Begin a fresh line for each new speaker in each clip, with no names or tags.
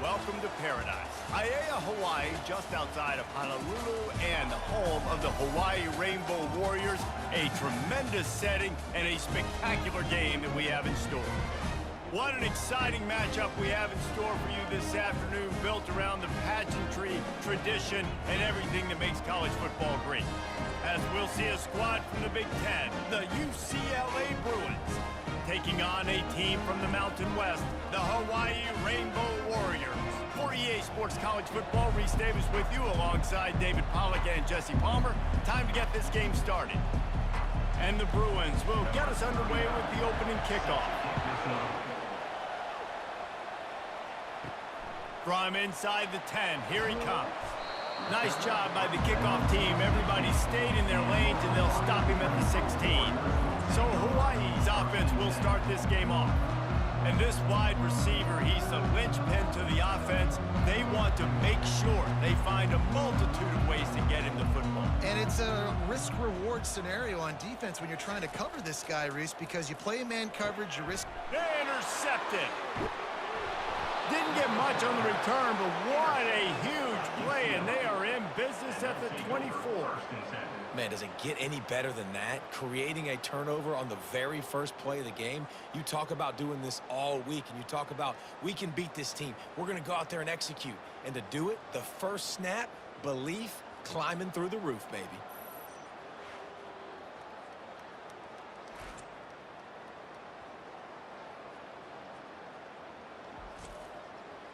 welcome to paradise. Aiea, Hawaii, just outside of Honolulu and the home of the Hawaii Rainbow Warriors. A tremendous setting and a spectacular game that we have in store. What an exciting matchup we have in store for you this afternoon, built around the pageantry, tradition, and everything that makes college football great. As we'll see a squad from the Big Ten, the UCLA Bruins, taking on a team from the Mountain West, the Hawaii Rainbow Warriors. For EA Sports College Football, Reese Davis with you alongside David Pollack and Jesse Palmer. Time to get this game started. And the Bruins will get us underway with the opening kickoff. From inside the 10, here he comes. Nice job by the kickoff team. Everybody stayed in their lanes, and they'll stop him at the 16. So Hawaii's offense will start this game off. And this wide receiver, he's the linchpin to the offense. They want to make sure they find a multitude of ways to get him the football.
And it's a risk-reward scenario on defense when you're trying to cover this guy, Reese, because you play man coverage, you risk...
Intercepted. Didn't get much on the return, but what a huge play, and they are in business at the 24.
Man, does it get any better than that? Creating a turnover on the very first play of the game. You talk about doing this all week, and you talk about, we can beat this team. We're going to go out there and execute. And to do it, the first snap, belief, climbing through the roof, baby.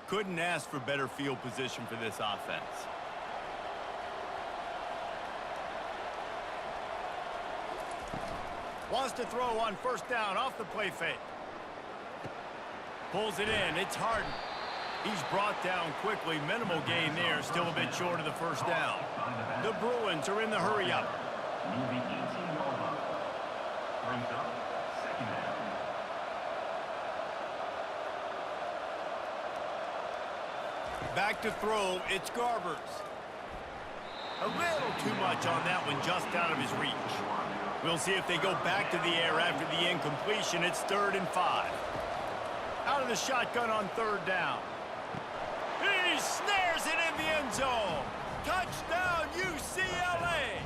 Couldn't ask for better field position for this offense. Wants to throw on first down off the play fake. Pulls it in. It's Harden. He's brought down quickly. Minimal gain there. Still a bit short of the first down. The Bruins are in the hurry-up. Back to throw, it's Garbers. A little too much on that one, just out of his reach. We'll see if they go back to the air after the incompletion. It's 3rd and 5. Out of the shotgun on 3rd down. He snares it in the end zone. Touchdown, UCLA.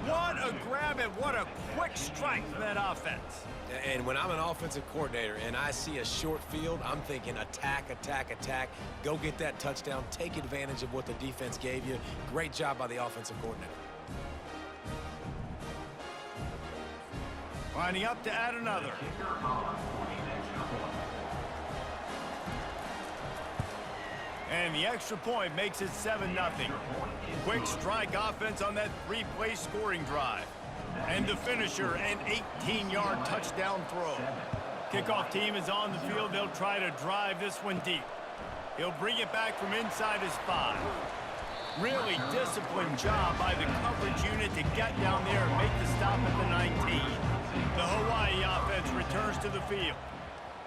What a grab and what a quick strike from that offense.
And when I'm an offensive coordinator and I see a short field, I'm thinking attack, attack, attack. Go get that touchdown. Take advantage of what the defense gave you. Great job by the offensive coordinator.
Lining up to add another. And the extra point makes it 7-0. Quick strike offense on that 3-play scoring drive. And the finisher, an 18-yard touchdown throw. Kickoff team is on the field. They'll try to drive this one deep. He'll bring it back from inside his 5. Really disciplined job by the coverage unit to get down there and make the stop at the 19. The Hawaii offense returns to the field.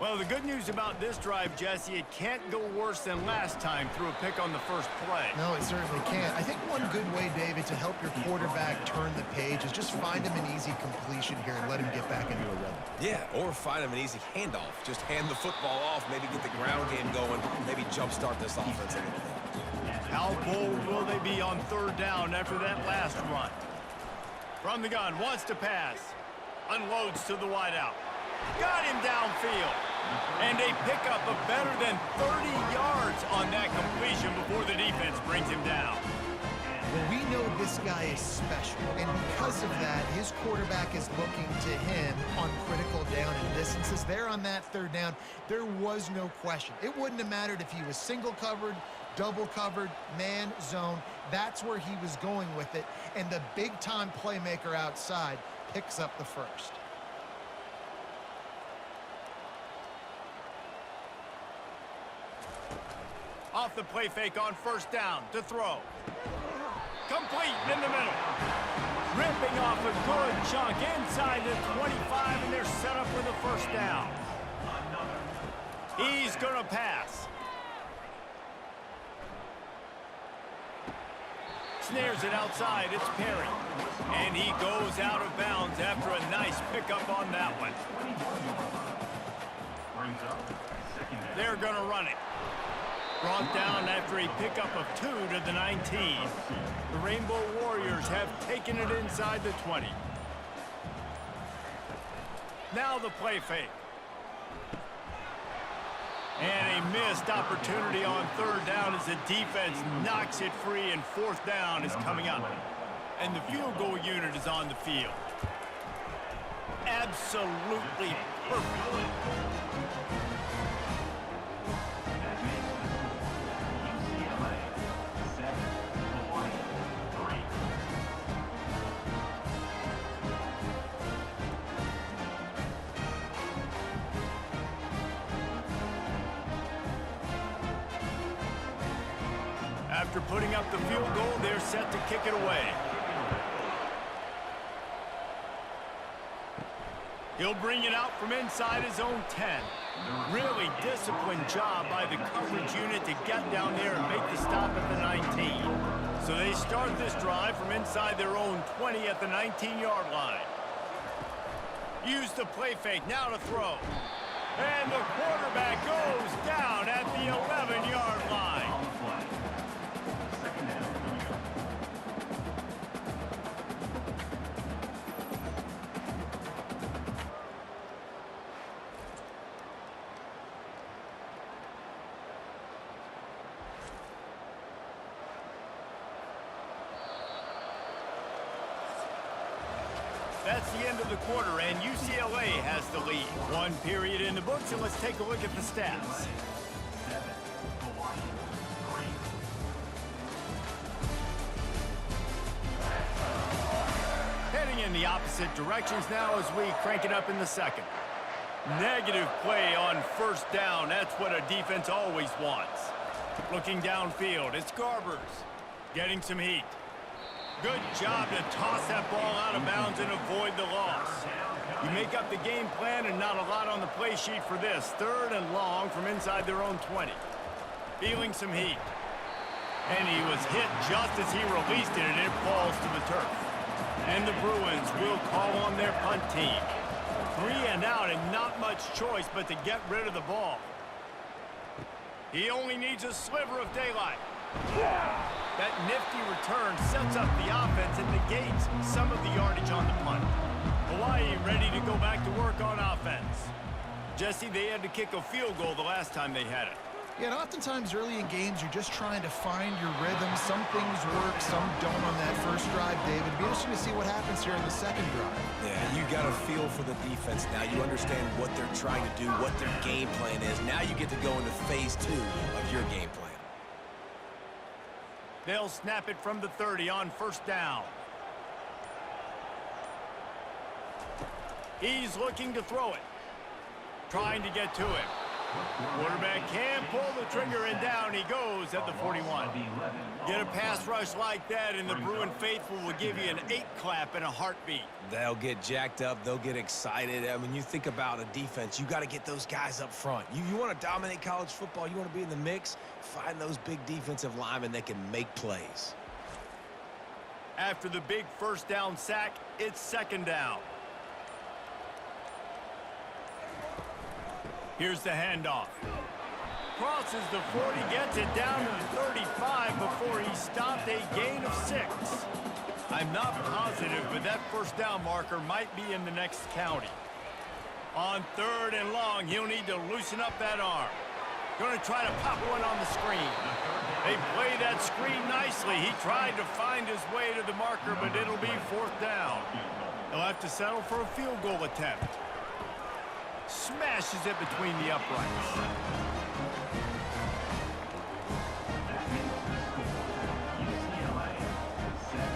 Well, the good news about this drive, Jesse, it can't go worse than last time through a pick on the first play.
No, it certainly can't. I think one good way, David, to help your quarterback turn the page is just find him an easy completion here and let him get back into a rhythm.
Yeah, or find him an easy handoff. Just hand the football off, maybe get the ground game going, maybe jumpstart this offense a little bit.
How bold will they be on 3rd down after that last run? From the gun, wants to pass. Unloads to the wideout. Got him downfield. And a pickup of better than 30 yards on that completion before the defense brings him down.
Well, we know this guy is special, and because of that, his quarterback is looking to him on critical down and distances. There on that 3rd down, there was no question. It wouldn't have mattered if he was single covered, double covered, man, zone. That's where he was going with it, and the big-time playmaker outside picks up the first.
Off the play fake on first down to throw. Complete in the middle. Ripping off a good chunk inside the 25, and they're set up for the first down. He's going to pass. Snares it outside. It's Perry. And he goes out of bounds after a nice pickup on that one. They're going to run it. Brought down after a pickup of 2 to the 19. The Rainbow Warriors have taken it inside the 20. Now the play fake. And a missed opportunity on 3rd down as the defense knocks it free, and 4th down is coming up. And the field goal unit is on the field. Absolutely perfect.
UCLA 7, Hawaii 3.
After putting up the field goal, they're set to kick it away. He'll bring it out from inside his own 10. Really disciplined job by the coverage unit to get down there and make the stop at the 19. So they start this drive from inside their own 20 at the 19-yard line. Use the play fake, now to throw. And the quarterback goes down at the 11-yard line. That's the end of the quarter, and UCLA has the lead. 1 period in the books, and let's take a look at the stats. Heading in the opposite directions now as we crank it up in the second. Negative play on 1st down. That's what a defense always wants. Looking downfield, it's Garbers getting some heat. Good job to toss that ball out of bounds and avoid the loss. You make up the game plan and not a lot on the play sheet for this. 3rd and long from inside their own 20. Feeling some heat. And he was hit just as he released it, and it falls to the turf. And the Bruins will call on their punt team. 3 and out, and not much choice but to get rid of the ball. He only needs a sliver of daylight. That nifty return sets up the offense and negates some of the yardage on the punt. Hawaii ready to go back to work on offense. Jesse, they had to kick a field goal the last time they had it.
Yeah, and oftentimes early in games, you're just trying to find your rhythm. Some things work, some don't on that first drive, David. It'll be interesting to see what happens here in the second drive.
Yeah, you got a feel for the defense now. You understand what they're trying to do, what their game plan is. Now you get to go into phase 2 of your game plan.
They'll snap it from the 30 on 1st down. He's looking to throw it. Trying to get to it. Quarterback can pull the trigger, and down he goes at the 41. Get a pass rush like that, and the Bruin faithful will give you an 8-clap and a heartbeat.
They'll get jacked up. They'll get excited. I mean, you think about a defense, you got to get those guys up front. You want to dominate college football, you want to be in the mix, find those big defensive linemen that can make plays.
After the big 1st down sack, it's 2nd down. Here's the handoff. Crosses the 40, gets it down to the 35 before he stopped, a gain of 6. I'm not positive, but that 1st down marker might be in the next county. On 3rd and long, he'll need to loosen up that arm. Going to try to pop one on the screen. They play that screen nicely. He tried to find his way to the marker, but it'll be 4th down. He'll have to settle for a field goal attempt. Smashes it between the uprights.
UCLA 7,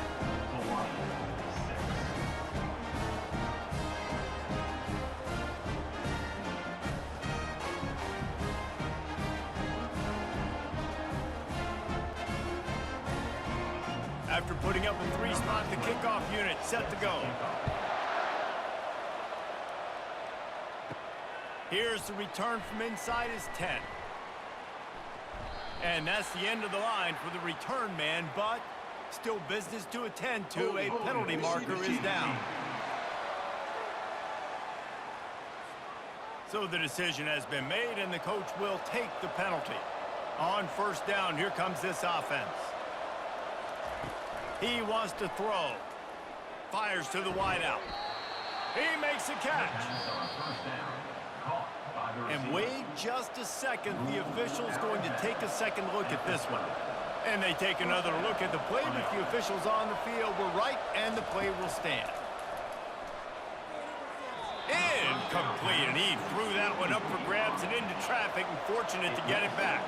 Hawaii 6.
After putting up a 3-spot, the kickoff unit set to go. Here's the return from inside his 10. And that's the end of the line for the return man, but still business to attend to. A penalty marker is down. So the decision has been made, and the coach will take the penalty. On first down, here comes this offense. He wants to throw. Fires to the wideout. He makes a catch. And wait just a second. The official's going to take a second look at this one. And they take another look at the play, but the officials on the field were right, and the play will stand. Incomplete, and he threw that one up for grabs and into traffic, and fortunate to get it back.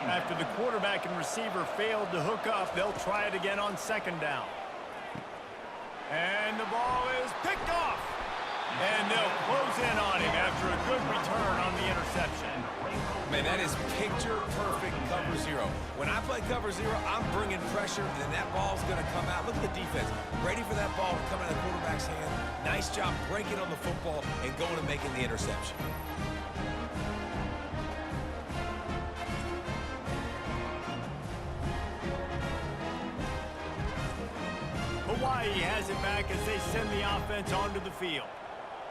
After the quarterback and receiver failed to hook up, they'll try it again on second down. And the ball is picked off. And they'll close in on him after a good return on the interception.
Man, that is picture-perfect cover zero. When I play cover zero, I'm bringing pressure, and then that ball's going to come out. Look at the defense. Ready for that ball to come out of the quarterback's hand. Nice job breaking on the football and going and making the interception.
Hawaii has it back as they send the offense onto the field.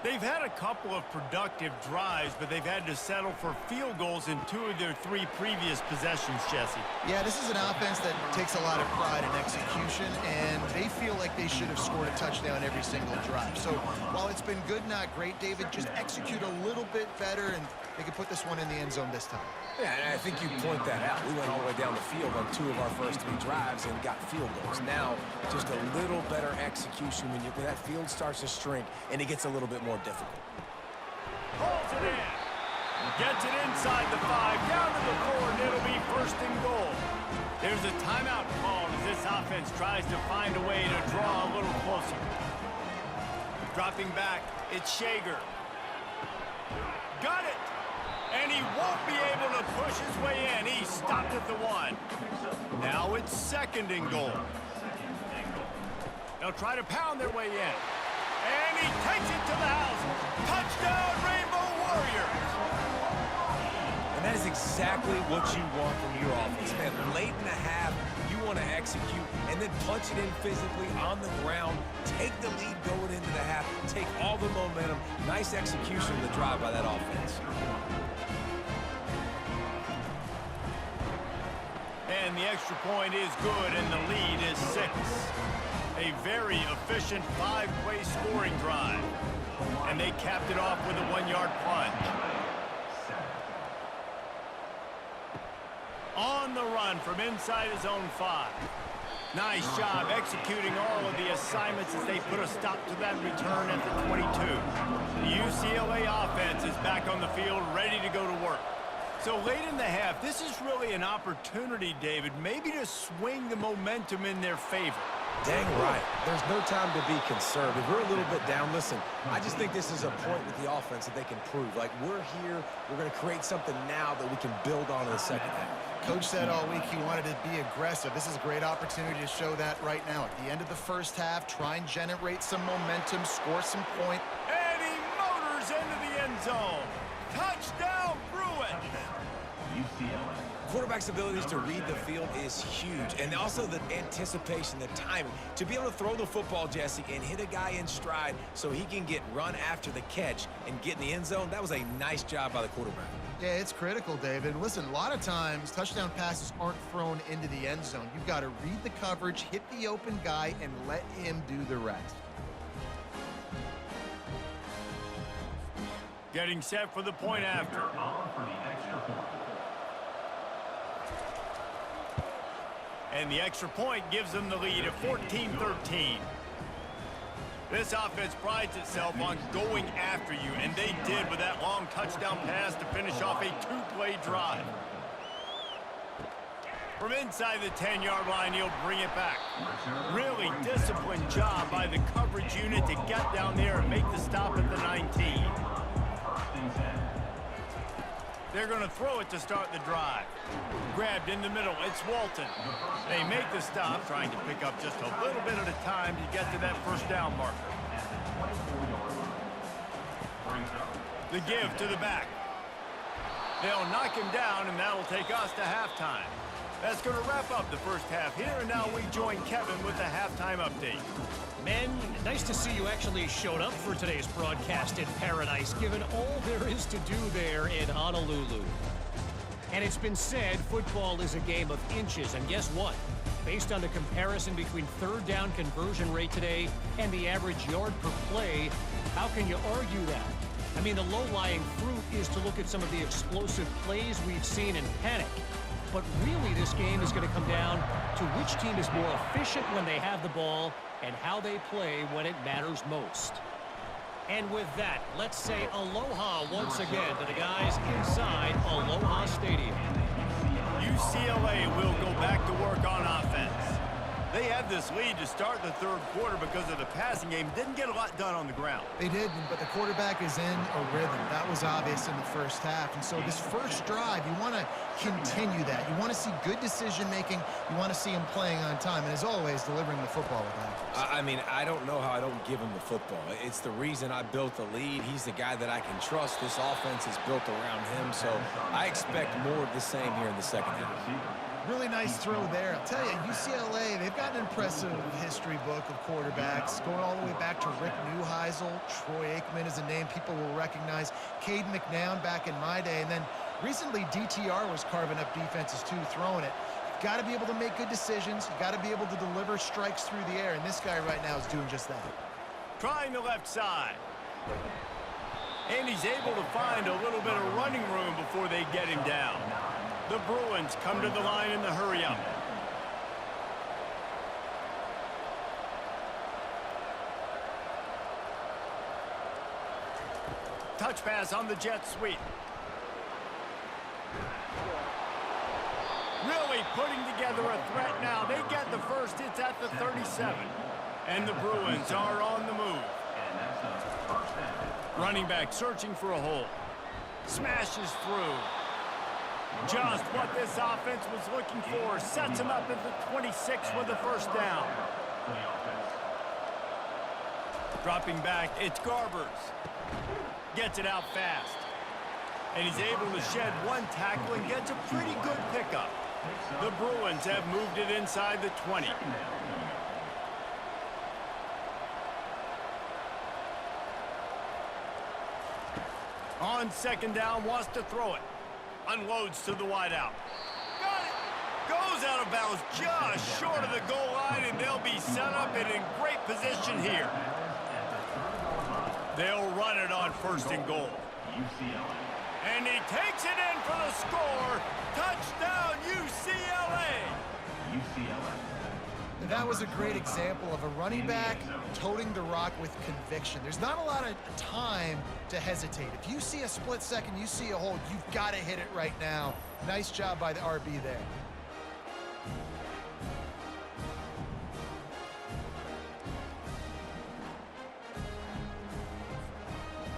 They've had a couple of productive drives, but they've had to settle for field goals in 2 of their 3 previous possessions, Jesse.
Yeah, this is an offense that takes a lot of pride in execution, and they feel like they should have scored a touchdown every single drive. So while it's been good, not great, David, just execute a little bit better, and they can put this one in the end zone this time.
Yeah, and I think you point that out. We went all the way down the field on 2 of our first 3 drives and got field goals. Now, just a little better execution when that field starts to shrink and it gets a little bit more difficult.
Pulls it in. Gets it inside the 5, down to the 4, and it'll be first and goal. There's a timeout called as this offense tries to find a way to draw a little closer. Dropping back, it's Shager. Got it! And he won't be able to push his way in. He stopped at the 1. Now it's second and goal. They'll try to pound their way in. And he takes it to the house. Touchdown, Rainbow Warriors!
And that is exactly what you want from your offense, man. Late in the half, you want to execute and then punch it in physically on the ground, take the lead going into the half, take all the momentum. Nice execution of the drive by that offense.
And the extra point is good, and the lead is 6. A very efficient 5-play scoring drive. And they capped it off with a 1-yard plunge. On the run from inside his own 5. Nice job executing all of the assignments as they put a stop to that return at the 22. The UCLA offense is back on the field, ready to go to work. So late in the half, this is really an opportunity, David, maybe to swing the momentum in their favor.
Dang right. There's no time to be concerned. If we're a little bit down, listen, I just think this is a point with the offense that they can prove. Like, we're here, we're going to create something now that we can build on in the second half.
Coach said all week he wanted to be aggressive. This is a great opportunity to show that right now. At the end of the first half, try and generate some momentum, score some point.
And he motors into the end zone. Touchdown, Bruins!
UCLA.
Quarterback's abilities to read the field is huge, and also the anticipation, the timing. To be able to throw the football, Jesse, and hit a guy in stride so he can get run after the catch and get in the end zone, that was a nice job by the quarterback.
Yeah, it's critical, David. Listen, a lot of times touchdown passes aren't thrown into the end zone. You've got to read the coverage, hit the open guy, and let him do the rest.
Getting set for the point after.
On for the extra point.
And the extra point gives them the lead at 14-13. This offense prides itself on going after you, and they did with that long touchdown pass to finish off a 2-play drive. From inside the 10-yard line, he'll bring it back. Really disciplined job by the coverage unit to get down there and make the stop at the 19. They're going to throw it to start the drive. Grabbed in the middle, it's Walton. They make the stop, trying to pick up just a little bit at a time to get to that first down marker. The give to the back. They'll knock him down, and that'll take us to halftime. That's going to wrap up the first half here, and now we join Kevin with the halftime update.
Men, nice to see you actually showed up for today's broadcast in paradise, given all there is to do there in Honolulu. And it's been said football is a game of inches, and guess what? Based on the comparison between third down conversion rate today and the average yard per play, how can you argue that? I mean, the low-lying fruit is to look at some of the explosive plays we've seen and panic. But really, this game is going to come down to which team is more efficient when they have the ball and how they play when it matters most. And with that, let's say aloha once again to the guys inside Aloha Stadium.
UCLA will go back to work on offense. They had this lead to start the third quarter because of the passing game. Didn't get a lot done on the ground.
They didn't, but the quarterback is in a rhythm. That was obvious in the first half. And so this first drive, you want to continue that. You want to see good decision-making. You want to see him playing on time. And as always, delivering the football with accuracy.
I mean, I don't know how I don't give him the football. It's the reason I built the lead. He's the guy that I can trust. This offense is built around him. So I expect more of the same here in the second half.
Really nice throw there. I'll tell you, UCLA, they've got an impressive history book of quarterbacks, going all the way back to Rick Neuheisel. Troy Aikman is a name people will recognize. Cade McNown back in my day. And then recently, DTR was carving up defenses too, throwing it. You've got to be able to make good decisions. You've got to be able to deliver strikes through the air. And this guy right now is doing just that.
Trying the left side. And he's able to find a little bit of running room before they get him down. The Bruins come to the line in the hurry-up. Touch pass on the jet sweep. Really putting together a threat now. They get the first. It's at the 37. And the Bruins are on the move. Running back searching for a hole. Smashes through. Just what this offense was looking for. Sets him up at the 26 with the first down. Dropping back, it's Garbers. Gets it out fast. And he's able to shed one tackle and gets a pretty good pickup. The Bruins have moved it inside the 20. On second down, wants to throw it. Unloads to the wideout. Got it. Goes out of bounds just short of the goal line, and they'll be set up and in great position here. They'll run it on first and goal. And he takes it in for the score. Touchdown, UCLA.
That was a great example of a running back toting the rock with conviction. There's not a lot of time to hesitate. If you see a split second, you see a hole, you've got to hit it right now. Nice job by the RB there.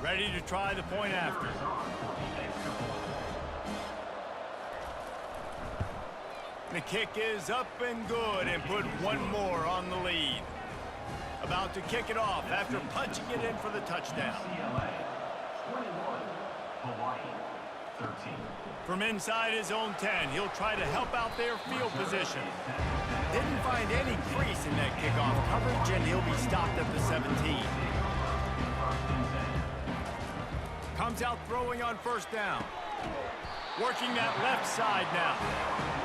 Ready to try the point after. The kick is up and good and put one more on the lead. About to kick it off after punching it in for the touchdown. From inside his own 10, he'll try to help out their field position. Didn't find any crease in that kickoff coverage, and he'll be stopped at the 17. Comes out throwing on first down. Working that left side now.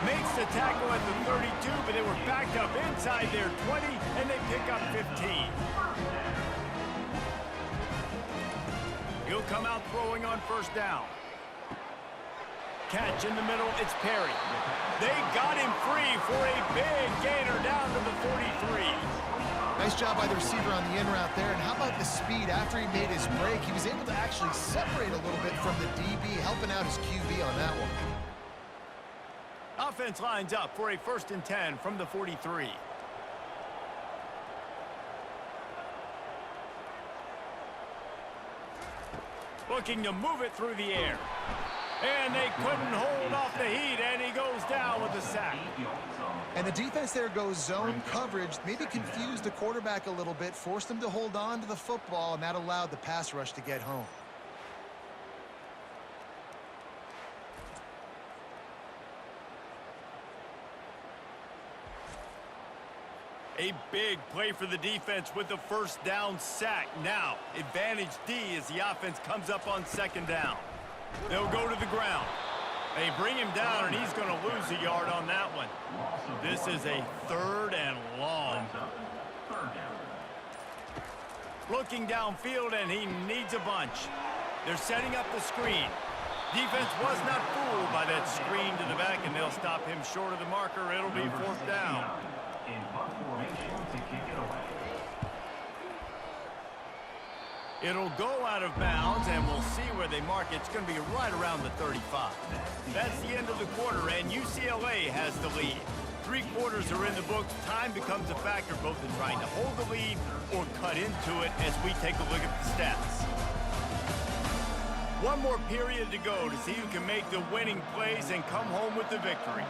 Makes the tackle at the 32, but they were backed up inside their 20, and they pick up 15. He'll come out throwing on first down. Catch in the middle, it's Perry. They got him free for a big gainer down to the 43.
Nice job by the receiver on the in route there. And how about the speed after he made his break? He was able to actually separate a little bit from the DB, helping out his QB on that one.
Offense lines up for a 1st and 10 from the 43. Looking to move it through the air. And they couldn't hold off the heat, and he goes down with a sack.
And the defense there goes zone coverage, maybe confused the quarterback a little bit, forced him to hold on to the football, and that allowed the pass rush to get home.
A big play for the defense with the first down sack. Now, advantage D as the offense comes up on second down. They'll go to the ground. They bring him down, and he's going to lose a yard on that one. This is a 3rd and long. Looking downfield, and he needs a bunch. They're setting up the screen. Defense was not fooled by that screen to the back, and they'll stop him short of the marker. It'll be 4th down.
In punt formation to kick it away.
It'll go out of bounds, and we'll see where they mark it. It's going to be right around the 35. That's the end of the quarter, and UCLA has the lead. 3 quarters are in the books. Time becomes a factor both in trying to hold the lead or cut into it as we take a look at the stats. One more period to go to see who can make the winning plays and come home with the victory.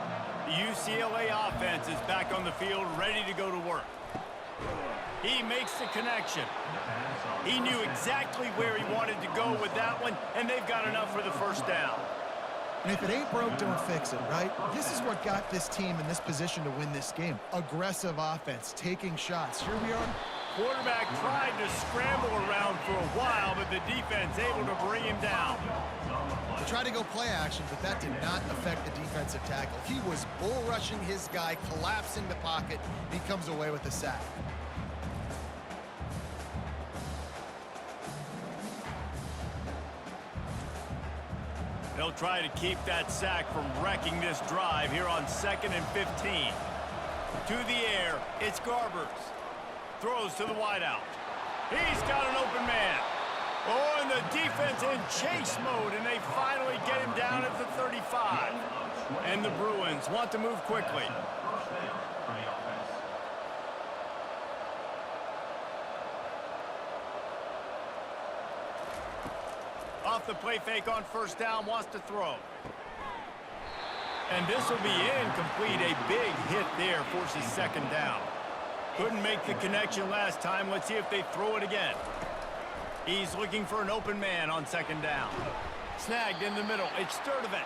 The UCLA offense is back on the field, ready to go to work. He makes the connection. He knew exactly where he wanted to go with that one, and they've got enough for the first down.
And if it ain't broke, don't fix it, right? This is what got this team in this position to win this game. Aggressive offense, taking shots. Here we are.
Quarterback tried to scramble around for a while, but the defense able to bring him down.
They tried to go play action, but that did not affect the defensive tackle. He was bull rushing his guy, collapsing the pocket. He comes away with the sack.
They'll try to keep that sack from wrecking this drive here on 2nd and 15. To the air, it's Garbers. Throws to the wideout. He's got an open man. Oh, and the defense in chase mode, and they finally get him down at the 35. And the Bruins want to move quickly. Off the play fake on first down, wants to throw. And this will be incomplete. A big hit there forces second down. Couldn't make the connection last time. Let's see if they throw it again. He's looking for an open man on second down. Snagged in the middle. It's Sturdivant.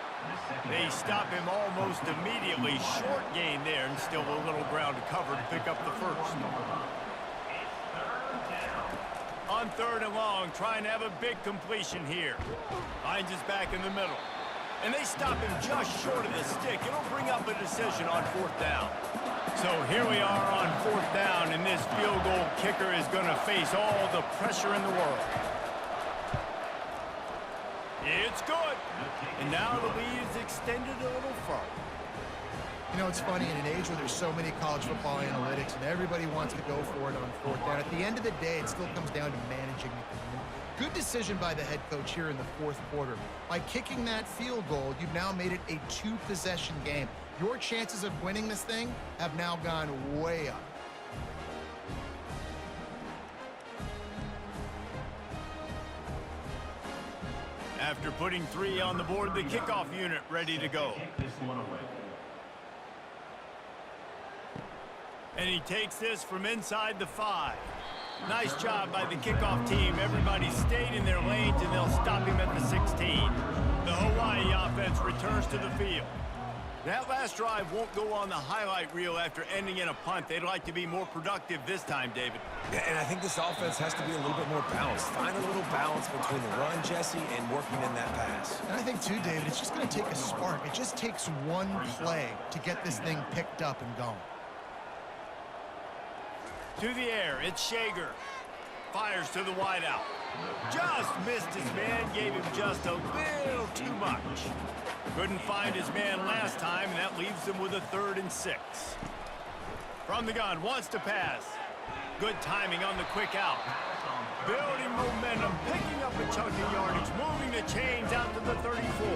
They stop him almost immediately. Short gain there, and still a little ground to cover to pick up the first. On 3rd and long, trying to have a big completion here. Finds his back in the middle. And they stop him just short of the stick. It'll bring up a decision on 4th down. So here we are on 4th down, and this field goal kicker is going to face all the pressure in the world. It's good. And now the lead is extended a little further.
You know, it's funny, in an age where there's so many college football analytics and everybody wants to go for it on 4th down, at the end of the day, it still comes down to managing the game. Good decision by the head coach here in the 4th quarter. By kicking that field goal, you've now made it a 2-possession game. Your chances of winning this thing have now gone way up.
After putting 3 on the board, the kickoff unit ready to go. And he takes this from inside the 5. Nice job by the kickoff team. Everybody stayed in their lanes, and they'll stop him at the 16. The Hawaii offense returns to the field. That last drive won't go on the highlight reel after ending in a punt. They'd like to be more productive this time, David.
Yeah, and I think this offense has to be a little bit more balanced. Find a little balance between the run, Jesse, and working in that pass.
And I think, too, David, it's just going to take a spark. It just takes one play to get this thing picked up and going.
To the air, it's Shager. Fires to the wideout. Just missed his man, gave him just a little too much. Couldn't find his man last time, and that leaves him with a 3rd and 6. From the gun, wants to pass. Good timing on the quick out. Building momentum, picking up a chunk of yardage, moving the chains out to the 34.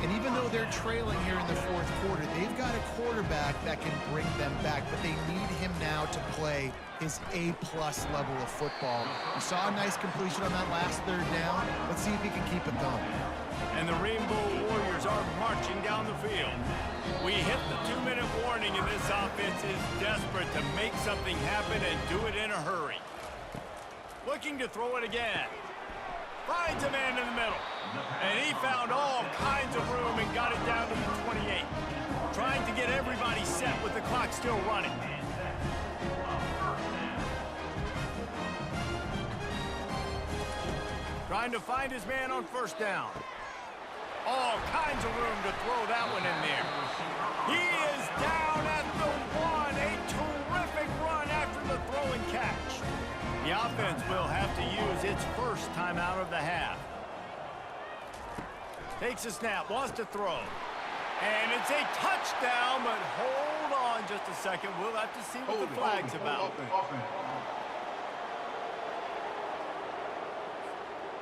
And even though they're trailing here in the 4th quarter, they've got a quarterback that can bring them back, but they need him now to play his A-plus level of football. We saw a nice completion on that last 3rd down. Let's see if he can keep it going.
And the Rainbow Warriors are marching down the field. We hit the 2-minute warning, and this offense is desperate to make something happen and do it in a hurry. Looking to throw it again. Finds a man in the middle. And he found all kinds of room and got it down to the 28. Trying to get everybody set with the clock still running. Trying to find his man on first down. All kinds of room to throw that one in there. He is down at the 1. A terrific run after the throw and catch. The offense will have to use its first timeout of the half. Takes a snap, wants to throw. And it's a touchdown, but hold on just a second. We'll have to see what the flag's about.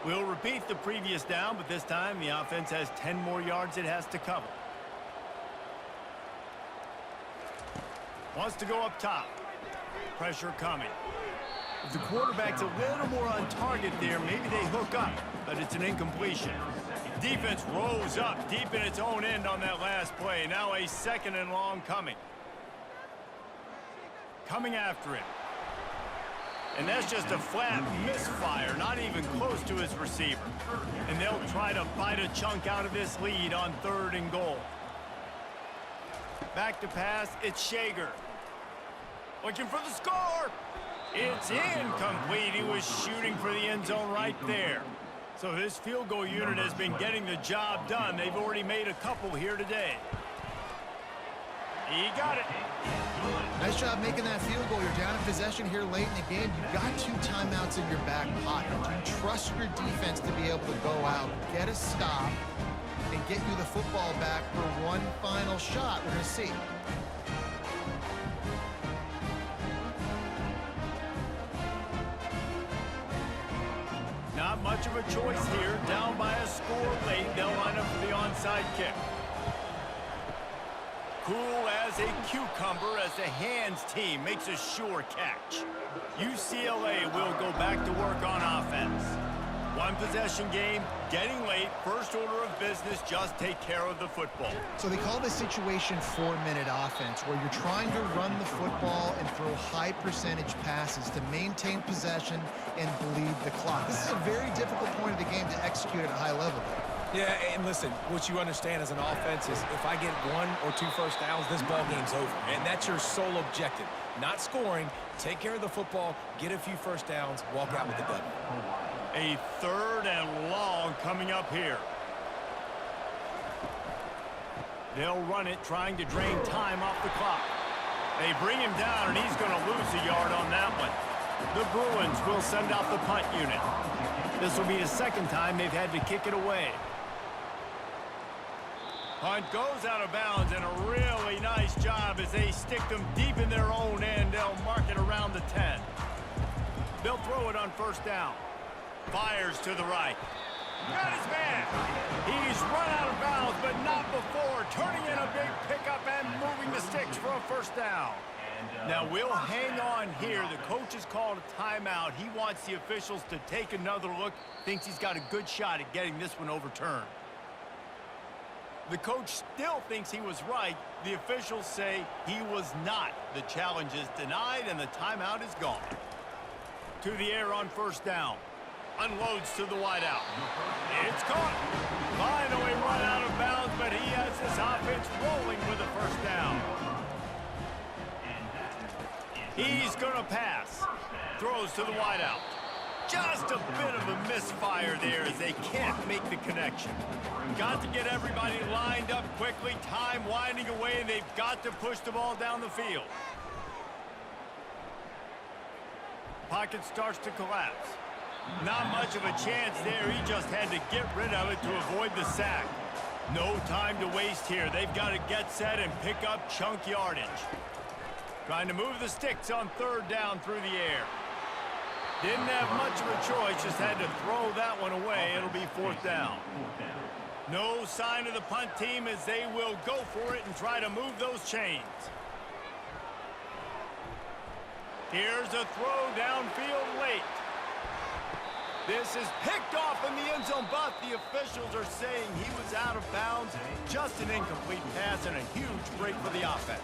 We'll repeat the previous down, but this time the offense has 10 more yards it has to cover. Wants to go up top. Pressure coming. If the quarterback's a little more on target there, maybe they hook up, but it's an incompletion. Defense rose up deep in its own end on that last play. Now a second and long coming. Coming after it. And that's just a flat misfire, not even close to his receiver. And they'll try to bite a chunk out of this lead on 3rd and goal. Back to pass, it's Shager. Looking for the score. It's incomplete. He was shooting for the end zone right there. So this field goal unit has been getting the job done. They've already made a couple here today. He got it.
Nice job making that field goal. You're down in possession here late in the game. You've got 2 timeouts in your back pocket. You trust your defense to be able to go out, get a stop, and get you the football back for one final shot. We're going to see.
Not much of a choice here. Down by a score late. They'll line up for the onside kick. Cool as a cucumber as the hands team makes a sure catch. UCLA will go back to work on offense. One possession game, getting late, first order of business, just take care of the football.
So they call this situation 4-minute offense, where you're trying to run the football and throw high percentage passes to maintain possession and bleed the clock. This is a very difficult point of the game to execute at a high level.
Yeah, and listen, what you understand as an offense is if I get 1 or 2 first downs, this ball game's over. And that's your sole objective. Not scoring, take care of the football, get a few first downs, walk out with the W.
A 3rd and long coming up here. They'll run it, trying to drain time off the clock. They bring him down, and he's going to lose a yard on that one. The Bruins will send out the punt unit. This will be the 2nd time they've had to kick it away. Punt goes out of bounds, and a really nice job as they stick them deep in their own end. They'll mark it around the 10. They'll throw it on first down. Fires to the right. Got his man. He's run out of bounds, but not before. Turning in a big pickup and moving the sticks for a first down. Now we'll hang on here. The coach has called a timeout. He wants the officials to take another look. Thinks he's got a good shot at getting this one overturned. The coach still thinks he was right. The officials say he was not. The challenge is denied and the timeout is gone. To the air on first down. Unloads to the wideout. It's caught. Finally run out of bounds, but he has this offense rolling with a first down. He's going to pass. Throws to the wideout. Just a bit of a misfire there as they can't make the connection. Got to get everybody lined up quickly. Time winding away, and they've got to push the ball down the field. Pocket starts to collapse. Not much of a chance there. He just had to get rid of it to avoid the sack. No time to waste here. They've got to get set and pick up chunk yardage. Trying to move the sticks on 3rd down through the air. Didn't have much of a choice, just had to throw that one away. It'll be 4th down. No sign of the punt team as they will go for it and try to move those chains. Here's a throw downfield late. This is picked off in the end zone, but the officials are saying he was out of bounds. Just an incomplete pass and a huge break for the offense.